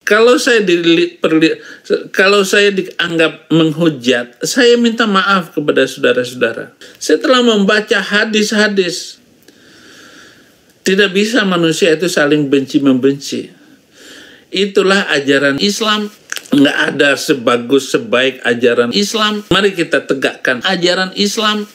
Kalau saya dianggap menghujat, saya minta maaf kepada saudara-saudara. Setelah membaca hadis-hadis, tidak bisa manusia itu saling benci-membenci. Itulah ajaran Islam. Nggak ada sebaik ajaran Islam. Mari kita tegakkan ajaran Islam.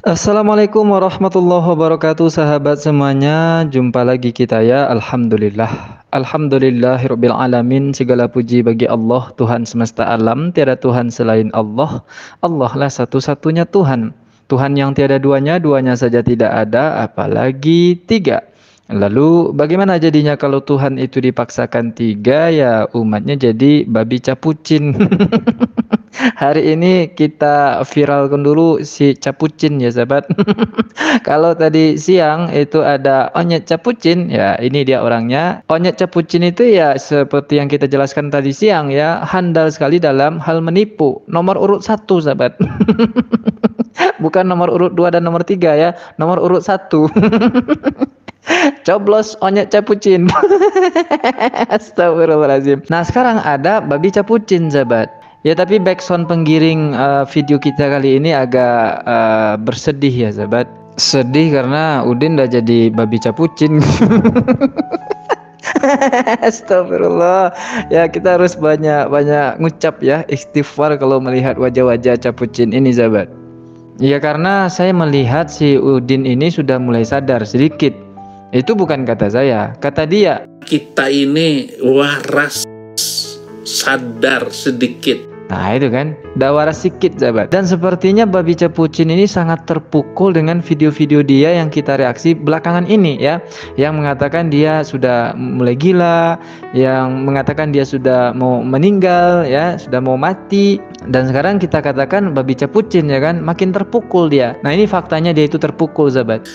Assalamualaikum warahmatullahi wabarakatuh, sahabat semuanya. Jumpa lagi kita ya. Alhamdulillahirabbil alamin. Segala puji bagi Allah, Tuhan semesta alam. Tiada Tuhan selain Allah. Allah lah satu-satunya Tuhan. Tuhan yang tiada duanya, duanya saja tidak ada, apalagi tiga. Lalu bagaimana jadinya kalau Tuhan itu dipaksakan tiga? Ya umatnya jadi babi capucin. Hari ini kita viralkan dulu si capucin ya sahabat. Kalau tadi siang itu ada onyet capucin, ya ini dia orangnya. Onyet capucin itu ya seperti yang kita jelaskan tadi siang ya, handal sekali dalam hal menipu. Nomor urut 1 sahabat. Bukan nomor urut 2 dan nomor 3 ya, nomor urut 1. Coblos onyet capucin. Astagfirullahaladzim. Nah sekarang ada babi capucin sahabat. Ya tapi backsound penggiring video kita kali ini agak bersedih ya sahabat. Sedih karena Udin udah jadi babi capucin. Astagfirullah. Ya kita harus banyak ngucap ya istighfar kalau melihat wajah-wajah capucin ini sahabat. Ya karena saya melihat si Udin ini sudah mulai sadar sedikit. Itu bukan kata saya, kata dia. Kita ini waras, sadar sedikit. Nah itu kan, udah waras sedikit sahabat. Dan sepertinya babi capucin ini sangat terpukul dengan video-video dia yang kita reaksi belakangan ini ya. Yang mengatakan dia sudah mulai gila, yang mengatakan dia sudah mau meninggal ya, sudah mau mati. Dan sekarang kita katakan babi capucin ya kan, makin terpukul dia. Nah ini faktanya dia itu terpukul sahabat.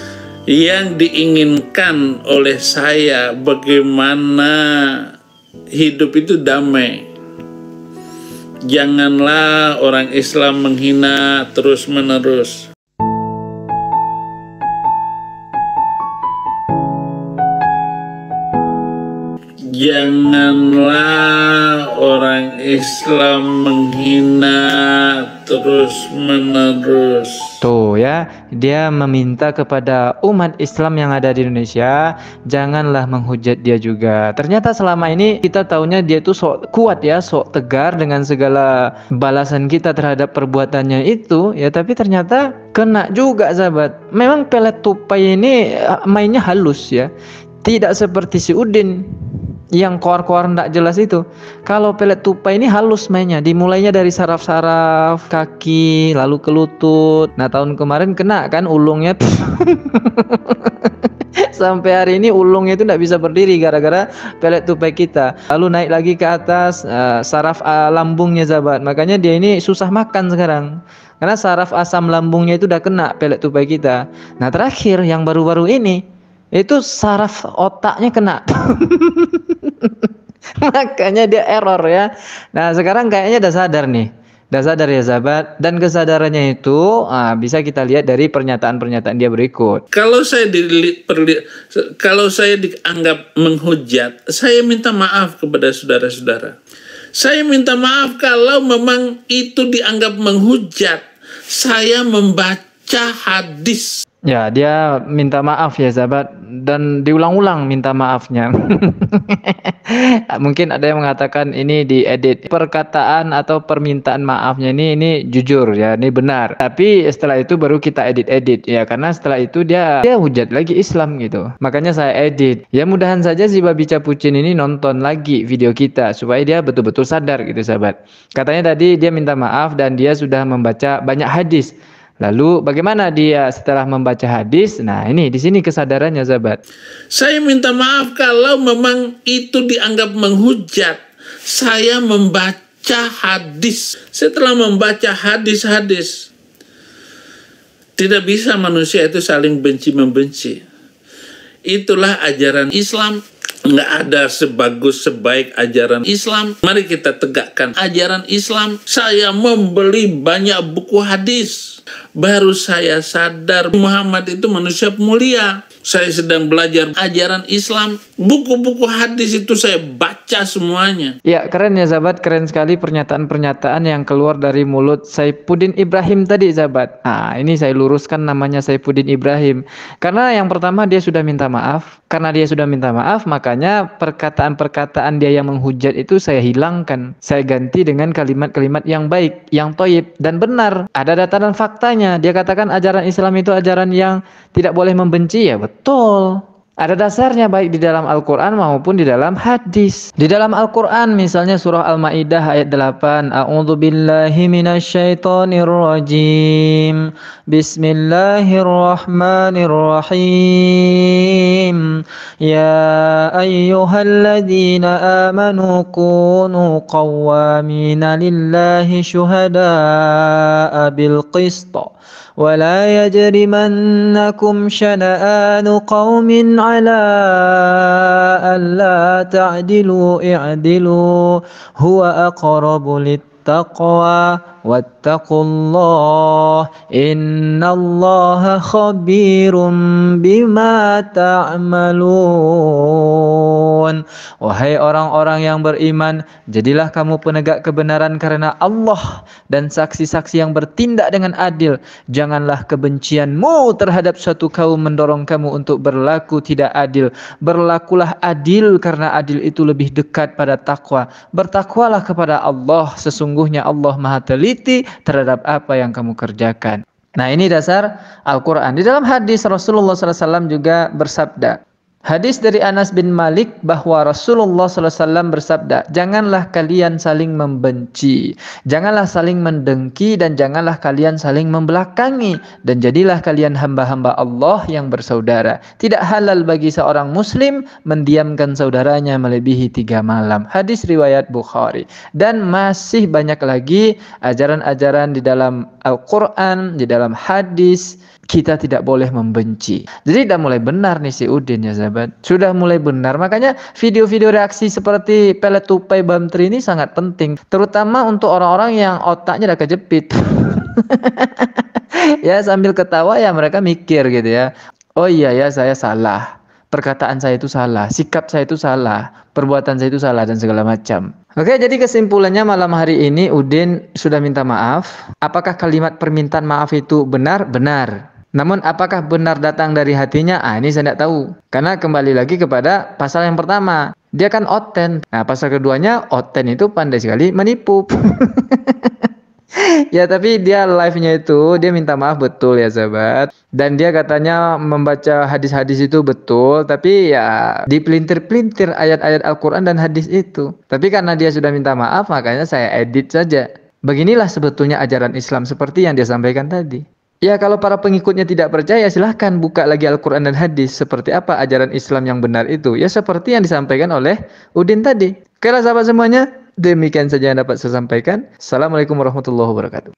Yang diinginkan oleh saya bagaimana hidup itu damai. Janganlah orang Islam menghina terus-menerus. Janganlah orang Islam menghina terus-menerus. Tuh ya, dia meminta kepada umat Islam yang ada di Indonesia, janganlah menghujat dia juga. Ternyata selama ini kita taunya dia itu sok kuat ya, sok tegar dengan segala balasan kita terhadap perbuatannya itu ya, tapi ternyata kena juga sahabat. Memang pelet tupai ini mainnya halus ya. Tidak seperti si Udin yang koar-koar ndak jelas itu. Kalau pelet tupai ini halus mainnya, dimulainya dari saraf-saraf kaki lalu ke lutut. Nah tahun kemarin kena kan ulungnya. Sampai hari ini ulungnya itu ndak bisa berdiri gara-gara pelet tupai kita. Lalu naik lagi ke atas saraf lambungnya sahabat. Makanya dia ini susah makan sekarang. Karena saraf asam lambungnya itu udah kena pelet tupai kita. Nah terakhir yang baru-baru ini itu saraf otaknya kena. Makanya dia error ya. Nah sekarang kayaknya udah sadar nih, udah sadar ya sahabat. Dan kesadarannya itu bisa kita lihat dari pernyataan-pernyataan dia berikut. Kalau saya dianggap menghujat, saya minta maaf kepada saudara-saudara. Saya minta maaf kalau memang itu dianggap menghujat. Saya membaca hadis. Ya, dia minta maaf ya sahabat, dan diulang-ulang minta maafnya. Mungkin ada yang mengatakan ini diedit. Perkataan atau permintaan maafnya ini jujur ya, ini benar. Tapi setelah itu baru kita edit ya, karena setelah itu dia hujat lagi Islam gitu. Makanya saya edit. Ya mudahan saja si babi capucin ini nonton lagi video kita supaya dia betul-betul sadar gitu sahabat. Katanya tadi dia minta maaf dan dia sudah membaca banyak hadis. Lalu bagaimana dia setelah membaca hadis? Nah ini di sini kesadarannya sahabat. Saya minta maaf kalau memang itu dianggap menghujat. Saya membaca hadis. Setelah membaca hadis-hadis, tidak bisa manusia itu saling benci-membenci. Itulah ajaran Islam. Nggak ada sebaik ajaran Islam. Mari kita tegakkan ajaran Islam. Saya membeli banyak buku hadis. baru saya sadar Muhammad itu manusia mulia. Saya sedang belajar ajaran Islam, buku-buku hadis itu saya baca semuanya. Ya, keren ya sahabat, keren sekali pernyataan-pernyataan yang keluar dari mulut Saifuddin Ibrahim tadi sahabat. Nah, ini saya luruskan namanya Saifuddin Ibrahim. Karena yang pertama dia sudah minta maaf. Karena dia sudah minta maaf, makanya perkataan-perkataan dia yang menghujat itu saya hilangkan. Saya ganti dengan kalimat-kalimat yang baik, yang thayyib dan benar. Ada data dan faktanya. Dia katakan ajaran Islam itu ajaran yang tidak boleh membenci, ya betul. Ada dasarnya baik di dalam Al-Quran maupun di dalam hadis. Di dalam Al-Quran misalnya surah Al-Ma'idah ayat 8. A'udzu billahi minasyaitonir rajim. Bismillahirrahmanirrahim. Ya ayyuhalladzina amanu kunu qawwamina lillahi syuhada'a bil qist. ولا يجرمنكم شنآن قوم على ألا تعدلوا اعدلوا هو أقرب للتقوى واتقوا الله إن الله خبير بما تعملون. Wahai orang-orang yang beriman, jadilah kamu penegak kebenaran karena Allah dan saksi-saksi yang bertindak dengan adil. Janganlah kebencianmu terhadap suatu kaum mendorong kamu untuk berlaku tidak adil. Berlakulah adil karena adil itu lebih dekat pada takwa. Bertakwalah kepada Allah, sesungguhnya Allah Maha teliti terhadap apa yang kamu kerjakan. Nah, ini dasar Al-Quran. Di dalam hadis Rasulullah SAW juga bersabda. Hadis dari Anas bin Malik bahwa Rasulullah SAW bersabda, janganlah kalian saling membenci, janganlah saling mendengki, dan janganlah kalian saling membelakangi, dan jadilah kalian hamba-hamba Allah yang bersaudara. Tidak halal bagi seorang muslim mendiamkan saudaranya melebihi 3 malam. Hadis riwayat Bukhari. Dan masih banyak lagi ajaran-ajaran di dalam Al-Quran, di dalam hadis. Kita tidak boleh membenci. Jadi sudah mulai benar nih si Udin ya sahabat. Sudah mulai benar. Makanya video-video reaksi seperti pelet tupai Bamtri ini sangat penting. Terutama untuk orang-orang yang otaknya udah kejepit. Ya sambil ketawa ya mereka mikir gitu ya. Oh iya ya saya salah. Perkataan saya itu salah. Sikap saya itu salah. Perbuatan saya itu salah dan segala macam. Oke, jadi kesimpulannya malam hari ini Udin sudah minta maaf. Apakah kalimat permintaan maaf itu benar? Benar. Namun apakah benar datang dari hatinya? Ini saya tidak tahu. Karena kembali lagi kepada pasal yang pertama. Dia kan oten. Nah, pasal keduanya oten itu pandai sekali menipu. Ya, tapi dia live-nya itu dia minta maaf betul ya sahabat. Dan dia katanya membaca hadis-hadis itu betul, tapi ya dipelintir-pelintir ayat-ayat Al-Quran dan hadis itu. Tapi karena dia sudah minta maaf, makanya saya edit saja. Beginilah sebetulnya ajaran Islam seperti yang dia sampaikan tadi. Ya, kalau para pengikutnya tidak percaya, silahkan buka lagi Al-Quran dan hadis. Seperti apa ajaran Islam yang benar itu? Ya, seperti yang disampaikan oleh Udin tadi. Oke lah sahabat semuanya, demikian saja yang dapat saya sampaikan. Assalamualaikum warahmatullahi wabarakatuh.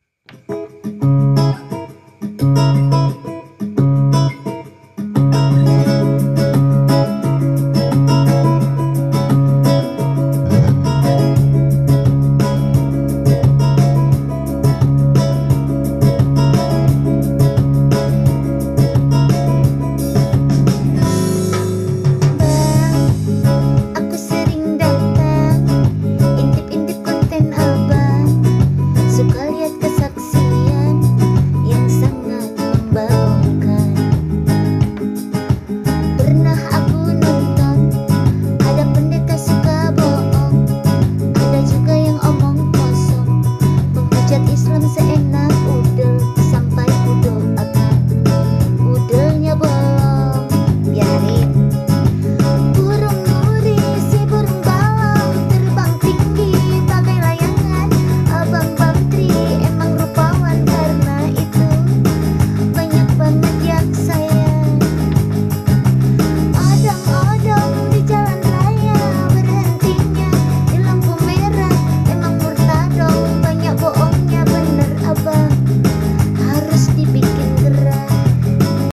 Islam seenak